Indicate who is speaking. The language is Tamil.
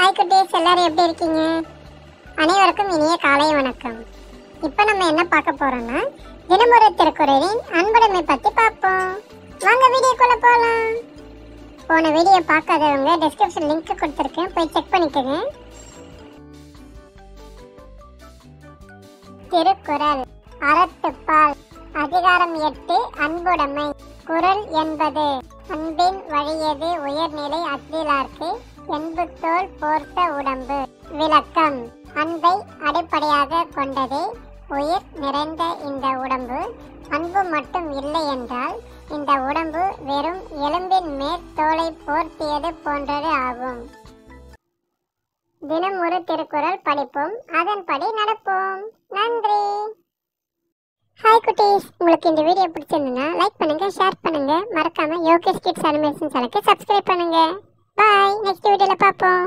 Speaker 1: ஹாய் குட்டீஸ், எல்லாரும் எப்படி இருக்கீங்க? அனைவருக்கும் இனிய காலை வணக்கம். இப்போ நம்ம என்ன பார்க்க போறோம்னா தினமொரு திருக்குறளின் அன்புடைமை பற்றி பார்ப்போம். வாங்க வீடியோக்குள்ள போகலாம். போன வீடியோ பார்க்காதவங்க டிஸ்கிரிப்ஷன் லிங்க் கொடுத்துருக்கேன், போய் செக் பண்ணிக்கோங்க. திருக்குறள் அறத்துப்பால் அதிகாரம் 8 அன்புடைமை. குறள் என்பது அன்பின் வழியது உயர்நிலை அத்திலார்க்கு என்புத்தோல் போர்த்த உடம்பு. விளக்கம்: அன்பை அடிப்படையாக கொண்டதே உயிர் நிறைந்த இந்த உடம்பு. அன்பு மட்டும் இல்லை என்றால் இந்த உடம்பு வெறும் எலும்பின் மேற்தோலை போர்த்தியது போன்றது ஆகும். தினம் ஒரு திருக்குறள் படிப்போம், அதன்படி நடப்போம். நன்றி. ஹாய் குட்டீஸ், உங்களுக்கு இந்த வீடியோ பிடிச்சிருந்ததுன்னா லைக் பண்ணுங்க, ஷேர் பண்ணுங்க, மறக்காம யோகேஷ் கிட்ஸ் அனிமேஷன் சேனலுக்கு சப்ஸ்கிரைப் பண்ணுங்க. பாய், நெக்ஸ்ட் வீடியோல பார்ப்போம்.